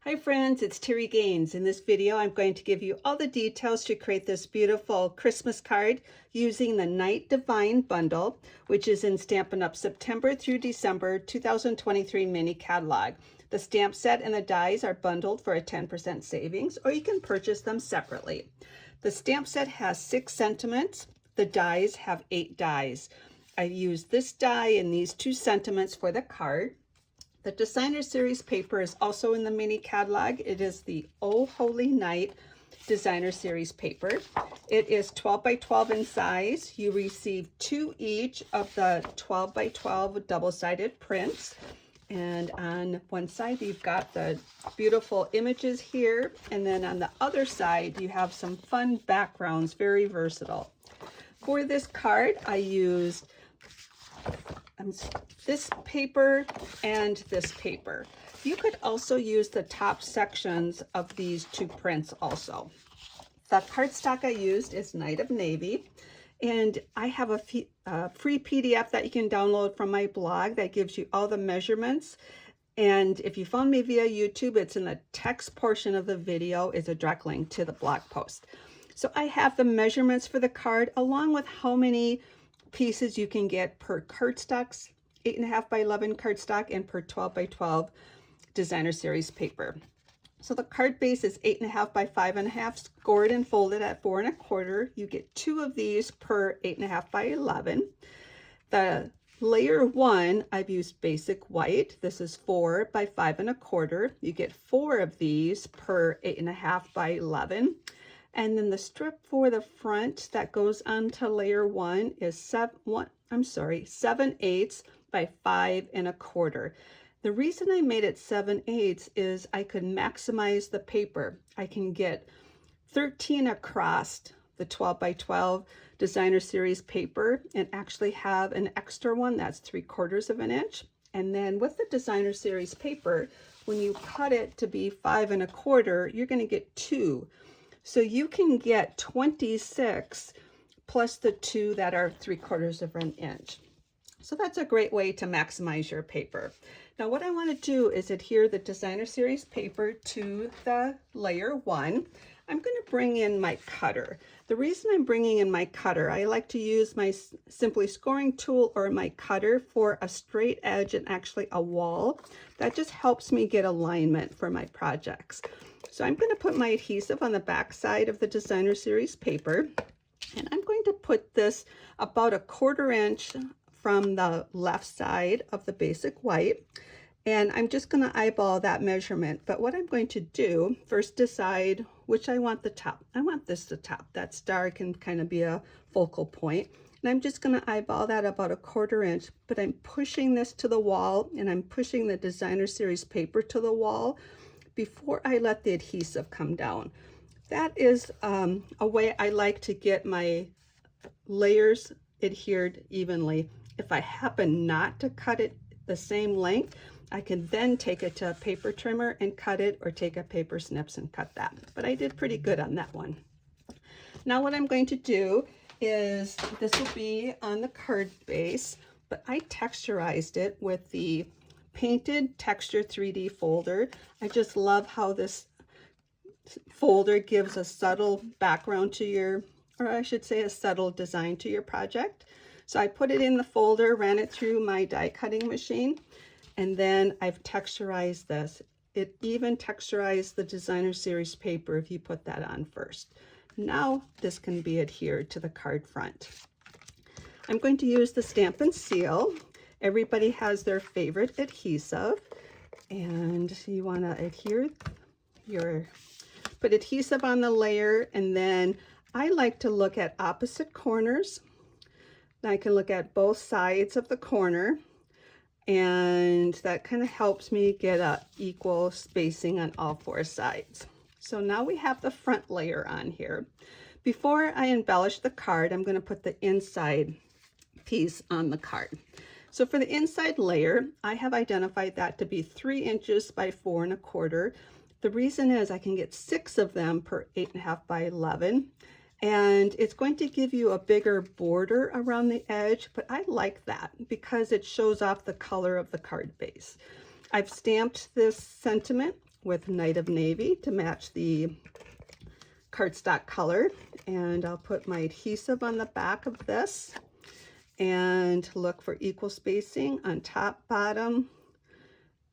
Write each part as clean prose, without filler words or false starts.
Hi friends, it's Terry Gaines. In this video, I'm going to give you all the details to create this beautiful Christmas card using the Night Divine bundle, which is in Stampin' Up! September through December 2023 mini catalog. The stamp set and the dies are bundled for a 10% savings, or you can purchase them separately. The stamp set has 6 sentiments. The dies have 8 dies. I used this die and these 2 sentiments for the card. The Designer Series paper is also in the mini catalog. It is the Oh Holy Night Designer Series paper. It is 12 by 12 in size. You receive 2 each of the 12 by 12 double-sided prints. And on one side, you've got the beautiful images here. And then on the other side, you have some fun backgrounds, very versatile. For this card, I used this paper and this paper. You could also use the top sections of these 2 prints also. The cardstock I used is Night of Navy, and I have a free PDF that you can download from my blog that gives you all the measurements. And if you found me via YouTube, it's in the text portion of the video is a direct link to the blog post. So I have the measurements for the card along with how many pieces you can get per cardstock, 8.5 by 11 cardstock, and per 12 by 12 Designer Series paper. So the card base is 8.5 by 5.5, scored and folded at 4 1/4. You get 2 of these per 8.5 by 11. The layer 1, I've used basic white. This is 4 by 5 1/4. You get 4 of these per 8.5 by 11. And then the strip for the front that goes onto layer 1 is 7/8 by 5 1/4. The reason I made it 7/8 is I could maximize the paper. I can get 13 across the 12 by 12 Designer Series paper and actually have an extra one that's 3/4 of an inch. And then with the Designer Series paper, when you cut it to be 5 1/4, you're going to get 2. So you can get 26 plus the 2 that are 3/4 of an inch. So that's a great way to maximize your paper. Now what I want to do is adhere the Designer Series paper to the layer 1. I'm going to bring in my cutter. The reason I'm bringing in my cutter, I like to use my Simply Scoring tool or my cutter for a straight edge and actually a wall. That just helps me get alignment for my projects. So I'm going to put my adhesive on the back side of the Designer Series paper, and I'm going to put this about 1/4 inch from the left side of the basic white, and I'm just going to eyeball that measurement. But what I'm going to do, first decide which I want the top. I want this the top. That star can kind of be a focal point. And I'm just going to eyeball that about 1/4 inch, but I'm pushing this to the wall, and I'm pushing the Designer Series paper to the wall before I let the adhesive come down. That is a way I like to get my layers adhered evenly. If I happen not to cut it the same length, I can then take it to a paper trimmer and cut it, or take a paper snips and cut that. But I did pretty good on that one. Now what I'm going to do is, this will be on the card base, but I texturized it with the Painted Texture 3D folder. I just love how this folder gives a subtle background to your, or I should say a subtle design to your project. So I put it in the folder, ran it through my die cutting machine, and then I've texturized this. It even texturized the Designer Series paper if you put that on first. Now this can be adhered to the card front. I'm going to use the Stampin' Seal. Everybody has their favorite adhesive, and you want to adhere put adhesive on the layer, and then I like to look at opposite corners. I can look at both sides of the corner, and that kind of helps me get a equal spacing on all 4 sides. So now we have the front layer on here. Before I embellish the card, I'm going to put the inside piece on the card. So for the inside layer, I have identified that to be 3 inches by 4 1/4. The reason is I can get 6 of them per 8.5 by 11. And it's going to give you a bigger border around the edge, but I like that because it shows off the color of the card base. I've stamped this sentiment with Night of Navy to match the cardstock color. And I'll put my adhesive on the back of this and look for equal spacing on top, bottom,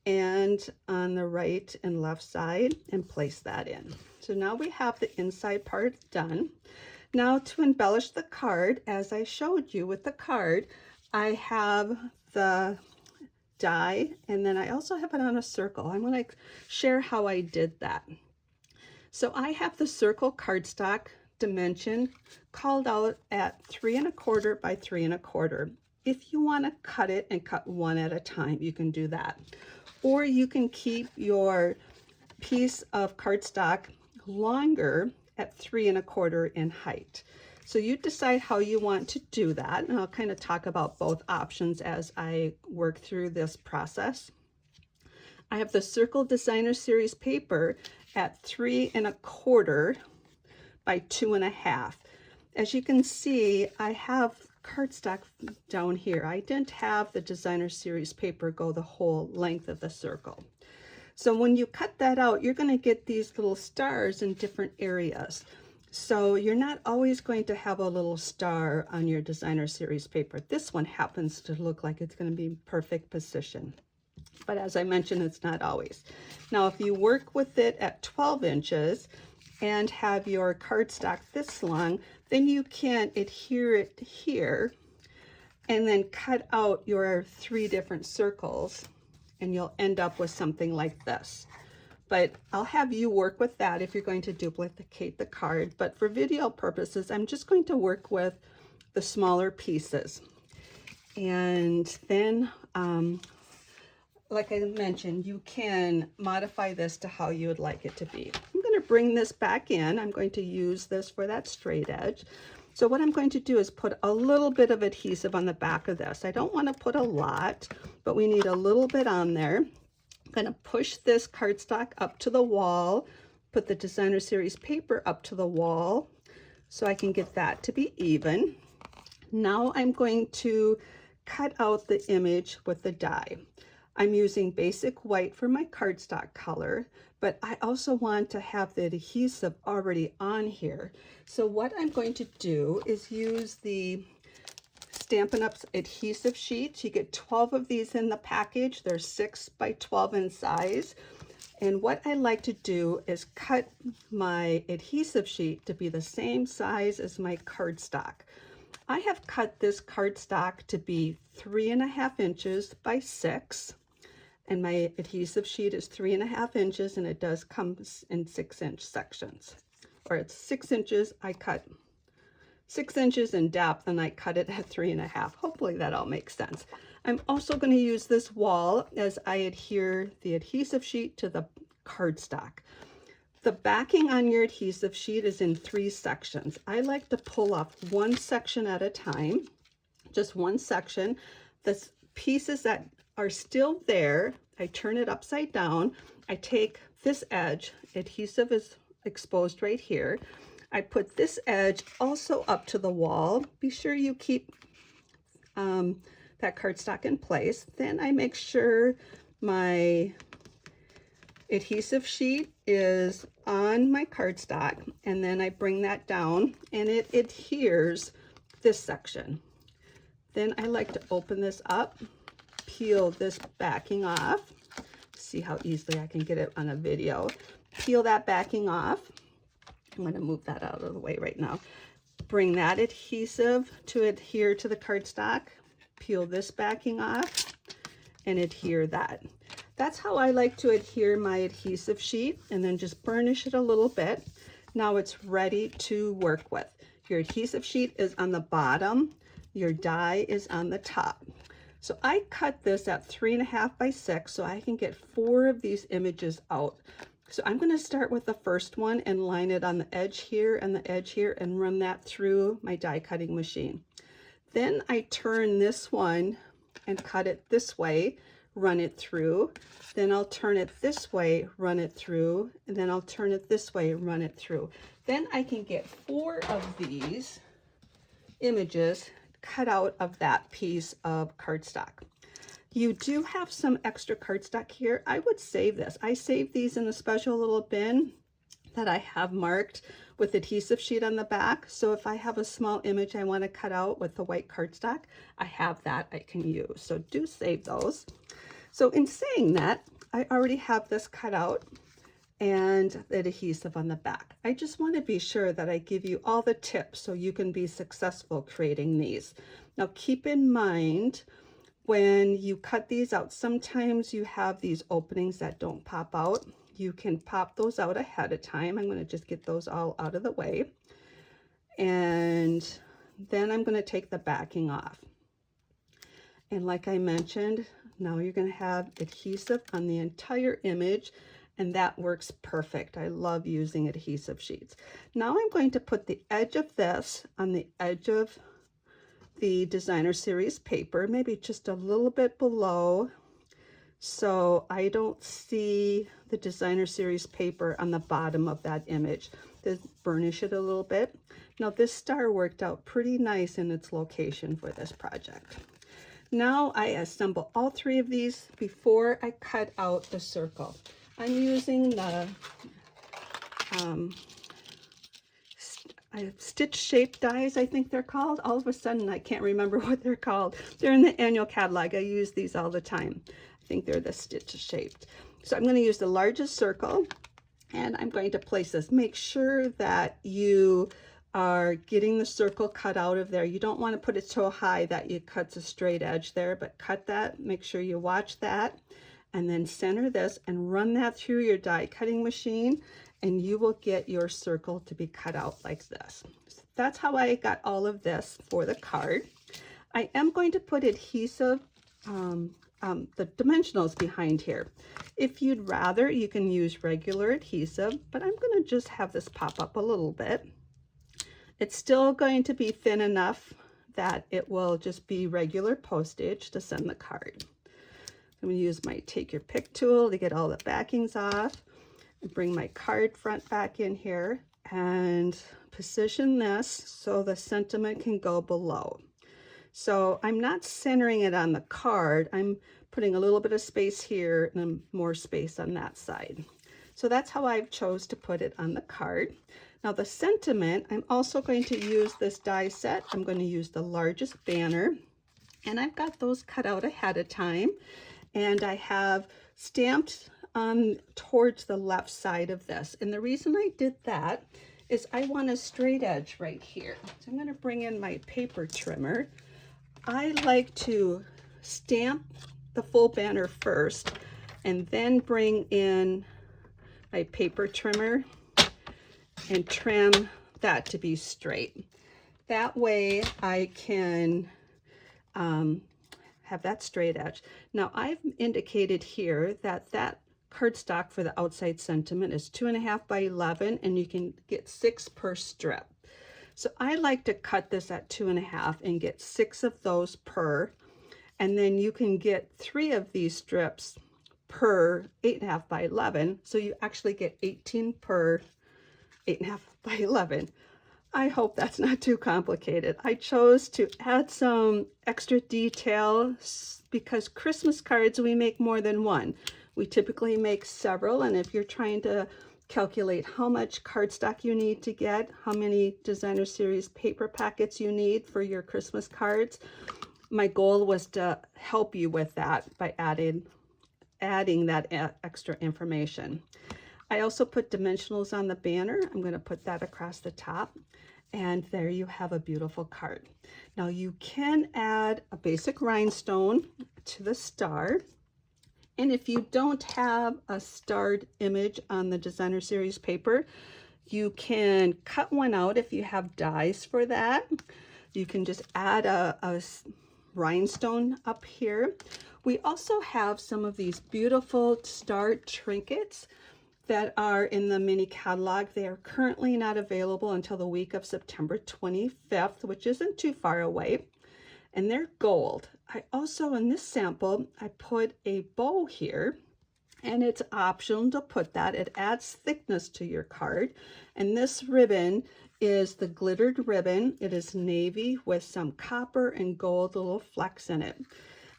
and on the right and left side, and place that in. So now we have the inside part done. Now to embellish the card, as I showed you with the card, I have the die, and then I also have it on a circle. I'm going to share how I did that. So I have the circle cardstock dimension called out at 3 1/4 by 3 1/4. If you want to cut it and cut one at a time, you can do that. Or you can keep your piece of cardstock longer at 3 1/4 in height. So you decide how you want to do that, and I'll kind of talk about both options as I work through this process. I have the Circle Designer Series paper at 3 1/4 by 2 1/2. As you can see, I have cardstock down here. I didn't have the Designer Series paper go the whole length of the circle. So when you cut that out, you're going to get these little stars in different areas. So you're not always going to have a little star on your Designer Series paper. This one happens to look like it's going to be in perfect position. But as I mentioned, it's not always. Now, if you work with it at 12 inches and have your cardstock this long, then you can adhere it here and then cut out your 3 different circles, and you'll end up with something like this. But I'll have you work with that if you're going to duplicate the card. But for video purposes, I'm just going to work with the smaller pieces. And then, like I mentioned, you can modify this to how you would like it to be. I'm going to bring this back in. I'm going to use this for that straight edge. So what I'm going to do is put a little bit of adhesive on the back of this. I don't want to put a lot, but we need a little bit on there. I'm going to push this cardstock up to the wall, put the Designer Series paper up to the wall so I can get that to be even. Now I'm going to cut out the image with the die. I'm using basic white for my cardstock color, but I also want to have the adhesive already on here. So what I'm going to do is use the Stampin' Up adhesive sheets. You get 12 of these in the package. They're 6 by 12 in size. And what I like to do is cut my adhesive sheet to be the same size as my cardstock. I have cut this cardstock to be 3 1/2 inches by 6. And my adhesive sheet is 3 1/2 inches, and it does come in 6-inch sections. Or it's 6 inches, I cut 6 inches in depth, and I cut it at 3 1/2. Hopefully that all makes sense. I'm also going to use this wall as I adhere the adhesive sheet to the cardstock. The backing on your adhesive sheet is in 3 sections. I like to pull up one section at a time, just one section. The pieces that are still there, I turn it upside down. I take this edge, adhesive is exposed right here. I put this edge also up to the wall. Be sure you keep that cardstock in place. Then I make sure my adhesive sheet is on my cardstock, and then I bring that down and it adheres this section. Then I like to open this up, peel this backing off. See how easily I can get it on a video. Peel that backing off. I'm going to move that out of the way right now. Bring that adhesive to adhere to the cardstock. Peel this backing off and adhere that. That's how I like to adhere my adhesive sheet, and then just burnish it a little bit. Now it's ready to work with. Your adhesive sheet is on the bottom. Your die is on the top. So I cut this at 3 1/2 by 6 so I can get 4 of these images out. So I'm going to start with the first one and line it on the edge here and the edge here and run that through my die cutting machine. Then I turn this one and cut it this way, run it through. Then I'll turn it this way, run it through, and then I'll turn it this way, run it through. Then I can get 4 of these images cut out of that piece of cardstock. You do have some extra cardstock here. I would save this. I save these in a special little bin that I have marked with adhesive sheet on the back. So if I have a small image I want to cut out with the white cardstock, I have that I can use. So do save those. So in saying that, I already have this cut out and the adhesive on the back. I just want to be sure that I give you all the tips so you can be successful creating these. Now keep in mind, when you cut these out, sometimes you have these openings that don't pop out. You can pop those out ahead of time. I'm going to just get those all out of the way. And then I'm going to take the backing off. And like I mentioned, now you're going to have adhesive on the entire image, and that works perfect. I love using adhesive sheets. Now I'm going to put the edge of this on the edge of the designer series paper, maybe just a little bit below, so I don't see the designer series paper on the bottom of that image. Just burnish it a little bit. Now this star worked out pretty nice in its location for this project. Now I assemble all three of these before I cut out the circle. I'm using the stitch shaped dies, I think they're called. All of a sudden I can't remember what they're called. They're in the annual catalog. I use these all the time. I think they're the stitch shaped. So I'm going to use the largest circle, and I'm going to place this. Make sure that you are getting the circle cut out of there. You don't want to put it so high that it cuts a straight edge there, but cut that. Make sure you watch that, and then center this and run that through your die cutting machine, and you will get your circle to be cut out like this. So that's how I got all of this for the card. I am going to put adhesive, the dimensionals behind here. If you'd rather, you can use regular adhesive, but I'm going to just have this pop up a little bit. It's still going to be thin enough that it will just be regular postage to send the card. I'm going to use my take your pick tool to get all the backings off. Bring my card front back in here and position this so the sentiment can go below. So I'm not centering it on the card. I'm putting a little bit of space here and more space on that side. So that's how I've chose to put it on the card. Now the sentiment, I'm also going to use this die set. I'm going to use the largest banner, and I've got those cut out ahead of time, and I have stamped towards the left side of this. And the reason I did that is I want a straight edge right here. So I'm going to bring in my paper trimmer. I like to stamp the full banner first and then bring in my paper trimmer and trim that to be straight. That way I can have that straight edge. Now I've indicated here that cardstock for the outside sentiment is 2.5 by 11, and you can get 6 per strip. So I like to cut this at 2.5 and get 6 of those per, and then you can get 3 of these strips per 8.5 by 11. So you actually get 18 per 8.5 by 11. I hope that's not too complicated. I chose to add some extra detail because Christmas cards, we make more than one. We typically make several, and if you're trying to calculate how much cardstock you need to get, how many designer series paper packets you need for your Christmas cards, my goal was to help you with that by adding that extra information. I also put dimensionals on the banner. I'm going to put that across the top, and there you have a beautiful card. Now you can add a basic rhinestone to the star. And if you don't have a starred image on the designer series paper, you can cut one out if you have dies for that. You can just add a rhinestone up here. We also have some of these beautiful starred trinkets that are in the mini catalog. They are currently not available until the week of September 25th, which isn't too far away. And they're gold. I also, in this sample, I put a bow here, and it's optional to put that. It adds thickness to your card. And this ribbon is the glittered ribbon. It is navy with some copper and gold little flecks in it.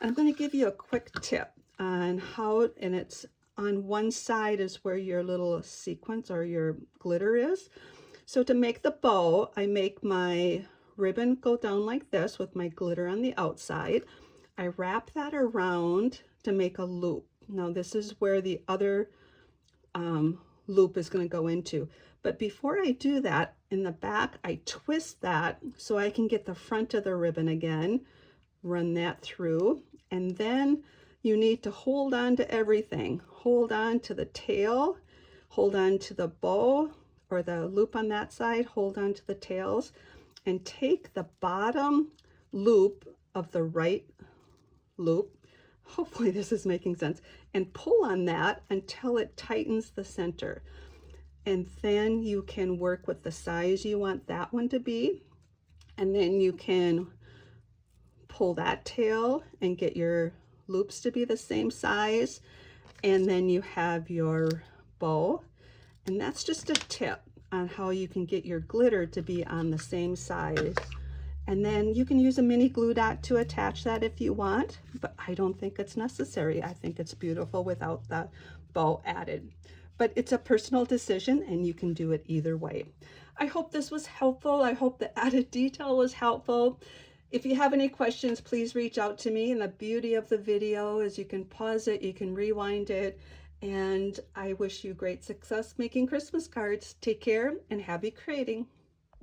I'm going to give you a quick tip on how, and it's on one side is where your little sequence or your glitter is. So to make the bow, I make my ribbon go down like this with my glitter on the outside. I wrap that around to make a loop. Now this is where the other loop is going to go into. But before I do that, in the back, I twist that so I can get the front of the ribbon again, run that through, and then you need to hold on to everything. Hold on to the tail, hold on to the bow or the loop on that side, hold on to the tails, and take the bottom loop of the right loop, hopefully this is making sense, and pull on that until it tightens the center. And then you can work with the size you want that one to be, and then you can pull that tail and get your loops to be the same size, and then you have your bow. And that's just a tip on how you can get your glitter to be on the same size. And then you can use a mini glue dot to attach that if you want, but I don't think it's necessary. I think it's beautiful without the bow added. But it's a personal decision and you can do it either way. I hope this was helpful. I hope the added detail was helpful. If you have any questions, please reach out to me. And the beauty of the video is you can pause it, you can rewind it, and I wish you great success making Christmas cards. Take care and happy creating.